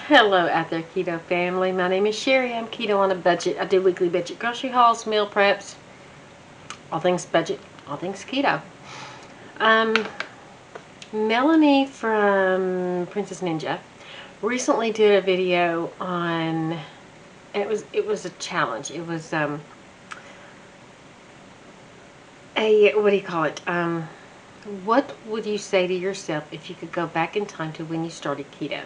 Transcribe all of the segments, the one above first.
Hello out there, Keto family. My name is Sherry. I'm keto on a budget. I do weekly budget grocery hauls, meal preps, all things budget, all things keto. Um, Melanie from Princess Ninja recently did a video on. It was a challenge. It was a what do you call it? What would you say to yourself if you could go back in time to when you started keto?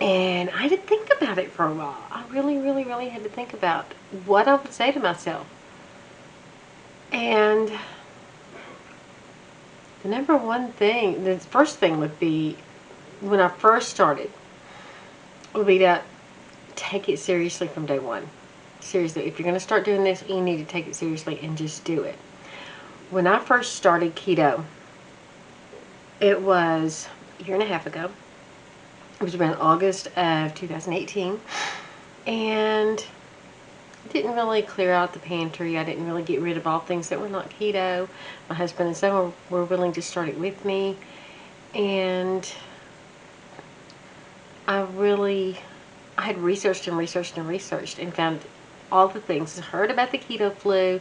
And I had to think about it for a while. I really had to think about what I would say to myself. And the number one thing, the first thing would be, when I first started, would be to take it seriously from day one. Seriously, if you're going to start doing this, you need to take it seriously and just do it. When I first started keto, it was a year and a half ago. It was around August of 2018. And I didn't really clear out the pantry. I didn't really get rid of all things that were not keto. My husband and son were willing to start it with me. And I had researched and found all the things. I heard about the keto flu.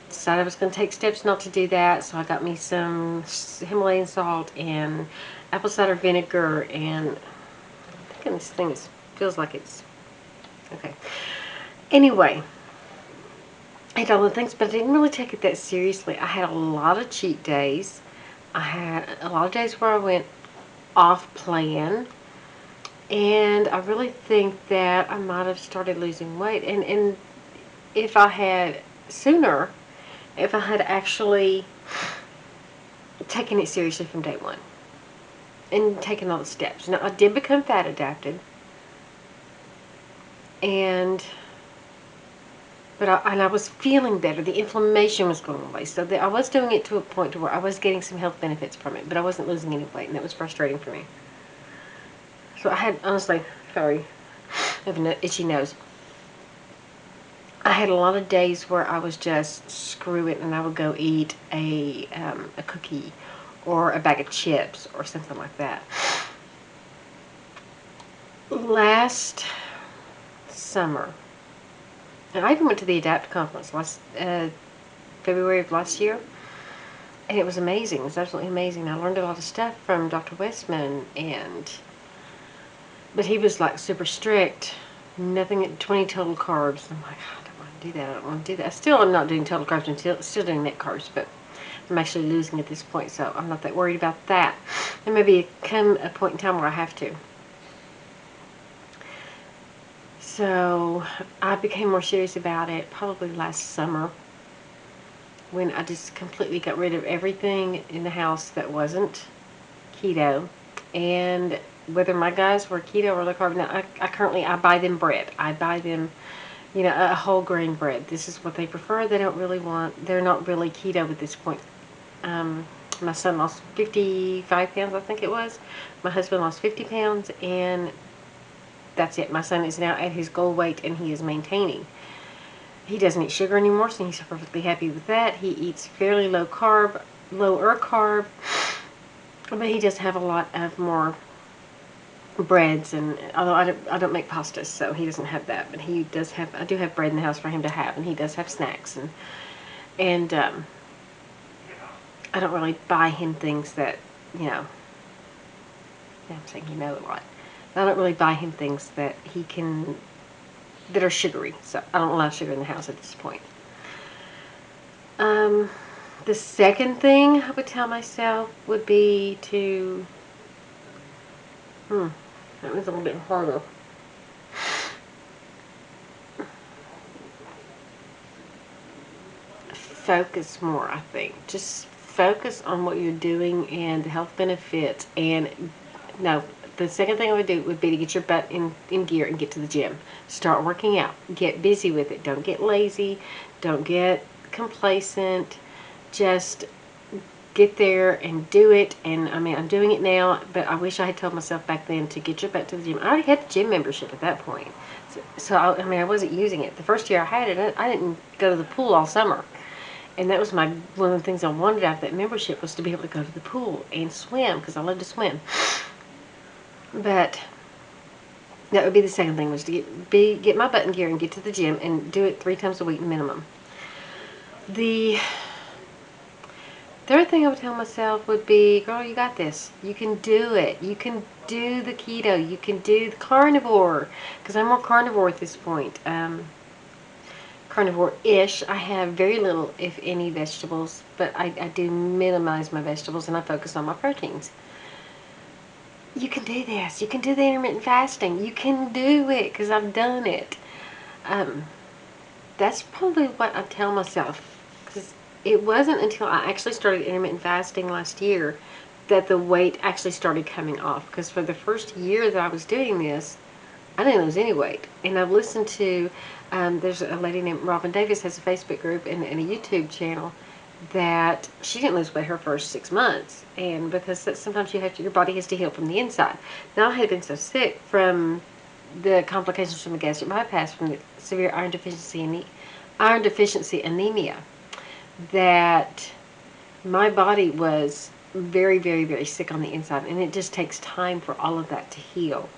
Decided I was going to take steps not to do that. So I got me some Himalayan salt and apple cider vinegar. And I'm thinking this thing feels like it's... Okay. Anyway, I had all the things, but I didn't really take it that seriously. I had a lot of cheat days. I had a lot of days where I went off plan. And I really think that I might have started losing weight. And if I had sooner, if I had actually taken it seriously from day one and taken all the steps. Now, I did become fat adapted. But I was feeling better. The inflammation was going away. So I was doing it to a point to where I was getting some health benefits from it. But I wasn't losing any weight. And that was frustrating for me. So I had, honestly, sorry, I have an itchy nose. I had a lot of days where I was just, screw it, and I would go eat a cookie or a bag of chips or something like that. Last summer, and I even went to the ADAPT conference last February of last year, and it was amazing. It was absolutely amazing. I learned a lot of stuff from Dr. Westman, but he was like super strict. Nothing at 20 total carbs. I'm like, I don't want to do that. I don't want to do that. I still am not doing total carbs. I'm still doing net carbs, but I'm actually losing at this point, so I'm not that worried about that. There may be come a point in time where I have to. So I became more serious about it probably last summer, when I just completely got rid of everything in the house that wasn't keto. And whether my guys were keto or low carb, now I buy them bread. I buy them, a whole grain bread. This is what they prefer. They don't really want, they're not really keto at this point. My son lost 55 pounds, I think it was. My husband lost 50 pounds, and that's it. My son is now at his goal weight, and he is maintaining. He doesn't eat sugar anymore, so he's perfectly happy with that. He eats fairly lower carb, but he does have a lot of more breads, and although I don't make pastas, so he doesn't have that, but he does have, I do have bread in the house for him to have, and he does have snacks, and I don't really buy him things that, yeah, I'm saying a lot. I don't really buy him things that that are sugary, so I don't allow sugar in the house at this point. The second thing I would tell myself would be to, that was a little bit harder. Focus more, I think. Just focus on what you're doing and the health benefits. And no, the second thing I would do would be to get your butt in gear and get to the gym. Start working out. Get busy with it. Don't get lazy. Don't get complacent. Just get there and do it. And I mean, I'm doing it now, but I wish I had told myself back then to get your butt to the gym. I already had the gym membership at that point. So I wasn't using it. The first year I had it, I didn't go to the pool all summer. And that was one of the things I wanted out of that membership, was to be able to go to the pool and swim, because I love to swim. But that would be the second thing, was to get my butt in gear and get to the gym and do it 3 times a week minimum. The third thing I would tell myself would be, girl, you got this. You can do it. You can do the keto. You can do the carnivore. Because I'm more carnivore at this point. Carnivore-ish. I have very little, if any, vegetables. But I do minimize my vegetables and I focus on my proteins. You can do this. You can do the intermittent fasting. You can do it, because I've done it. That's probably what I tell myself. Because it wasn't until I actually started intermittent fasting last year that the weight actually started coming off. Because for the first year that I was doing this, I didn't lose any weight. And I've listened to, there's a lady named Robin Davis has a Facebook group and a YouTube channel that she didn't lose weight her first 6 months. And because that sometimes your body has to heal from the inside. Now, I had been so sick from the complications from the gastric bypass, from the severe iron deficiency anemia, that my body was very, very, very sick on the inside, and it just takes time for all of that to heal.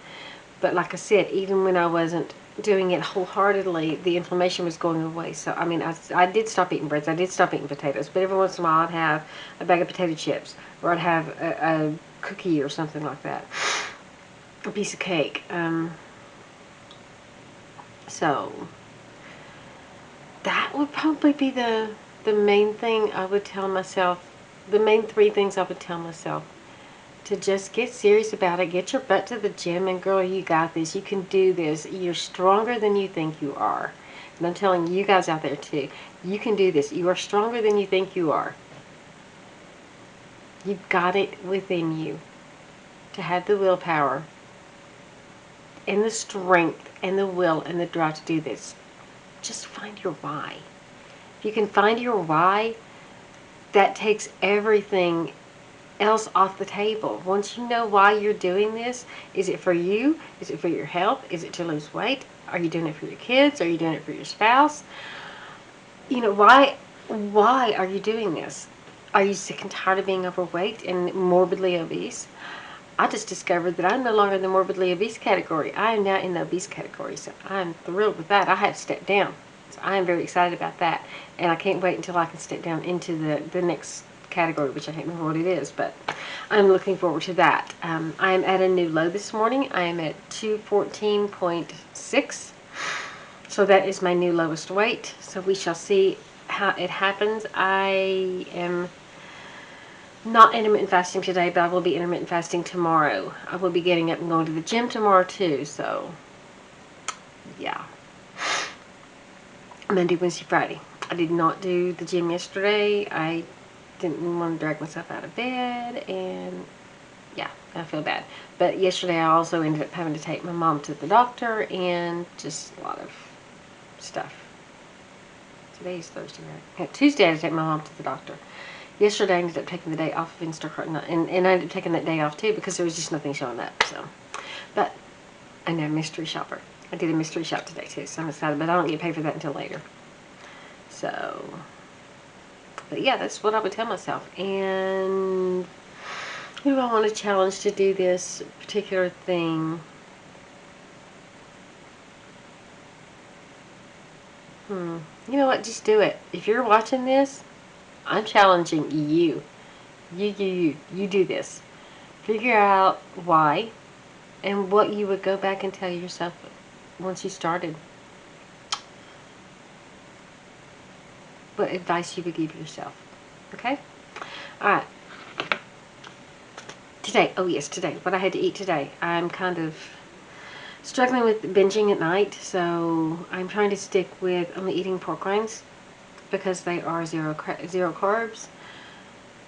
But like I said, even when I wasn't doing it wholeheartedly, the inflammation was going away. So, I mean, I did stop eating breads. I did stop eating potatoes. But every once in a while, I'd have a bag of potato chips, or I'd have a cookie or something like that, a piece of cake. So that would probably be the main thing I would tell myself. The main 3 things I would tell myself. To just get serious about it. Get your butt to the gym, and girl, you got this. You can do this. You're stronger than you think you are. And I'm telling you guys out there too, you can do this. You are stronger than you think you are. You've got it within you to have the willpower and the strength and the will and the drive to do this. Just find your why. If you can find your why, that takes everything else off the table. Once you know why you're doing this, is it for you? Is it for your health? Is it to lose weight? Are you doing it for your kids? Are you doing it for your spouse? You know, why are you doing this? Are you sick and tired of being overweight and morbidly obese? I just discovered that I'm no longer in the morbidly obese category. I am now in the obese category, so I'm thrilled with that. I have stepped down. So I am very excited about that. And I can't wait until I can step down into the next category, which I can't remember what it is, but I'm looking forward to that. I am at a new low this morning. I am at 214.6. So that is my new lowest weight. So we shall see how it happens. I am not intermittent fasting today, but I will be intermittent fasting tomorrow. I will be getting up and going to the gym tomorrow too, so yeah. Monday, Wednesday, Friday. I did not do the gym yesterday. I didn't want to drag myself out of bed, and yeah, I feel bad. But yesterday I also ended up having to take my mom to the doctor, and just a lot of stuff. Today's Thursday, right? Yeah, Tuesday I had to take my mom to the doctor. Yesterday I ended up taking the day off of Instacart, and I ended up taking that day off too, because there was just nothing showing up. So, but I know, mystery shopper. I did a mystery shop today too, so I'm excited, but I don't get paid for that until later. So, but yeah, that's what I would tell myself. And who do I want to challenge to do this particular thing? You know what? Just do it. If you're watching this, I'm challenging you. You do this. Figure out why and what you would go back and tell yourself once you started. What advice you would give yourself. Okay? Alright. Today, oh yes, today, what I had to eat today. I'm kind of struggling with binging at night, so I'm trying to stick with only eating pork rinds because they are zero carbs,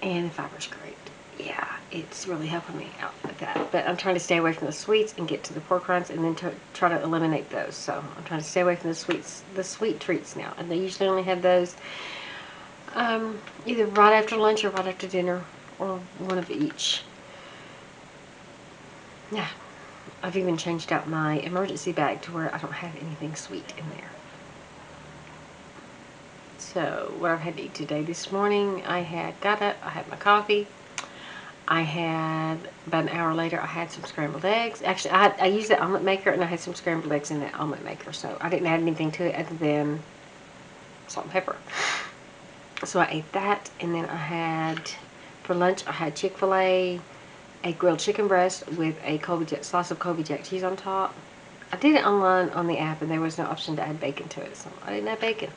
and the fiber's great. Yeah, it's really helping me out with that. But I'm trying to stay away from the sweets and get to the pork rinds, and then try to eliminate those. So I'm trying to stay away from the sweet treats now, and they usually only have those either right after lunch or right after dinner, or one of each. Yeah, I've even changed out my emergency bag to where I don't have anything sweet in there. So what I've had to eat today, this morning, I had got up, I had my coffee, I had, about an hour later, I had some scrambled eggs. Actually, I used the omelet maker, and I had some scrambled eggs in that omelet maker. So I didn't add anything to it other than salt and pepper. So I ate that, and then I had, for lunch, I had Chick-fil-A, a grilled chicken breast with a slice of Colby Jack cheese on top. I did it online on the app, and there was no option to add bacon to it, so I didn't add bacon.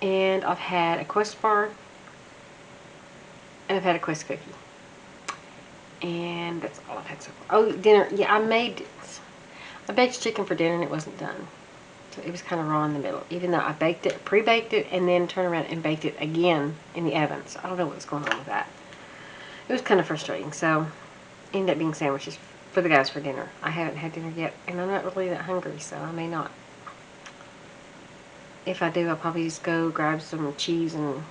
And I've had a Quest bar, and I've had a Quest cookie. And that's all I've had so far. Oh, dinner. Yeah, I baked chicken for dinner, and it wasn't done. So it was kind of raw in the middle, even though I baked it, pre-baked it, and then turned around and baked it again in the oven. So I don't know what's going on with that. It was kind of frustrating. So it ended up being sandwiches for the guys for dinner. I haven't had dinner yet, and I'm not really that hungry, so I may not. If I do, I'll probably just go grab some cheese, and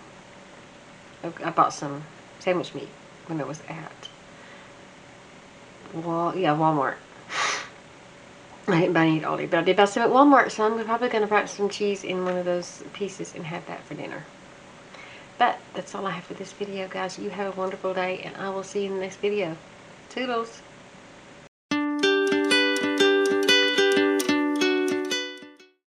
I bought some sandwich meat when I was at, Walmart. I didn't buy any at Aldi, but I did buy some at Walmart, so I'm probably going to wrap some cheese in one of those pieces and have that for dinner. But that's all I have for this video, guys. You have a wonderful day, and I will see you in the next video. Toodles!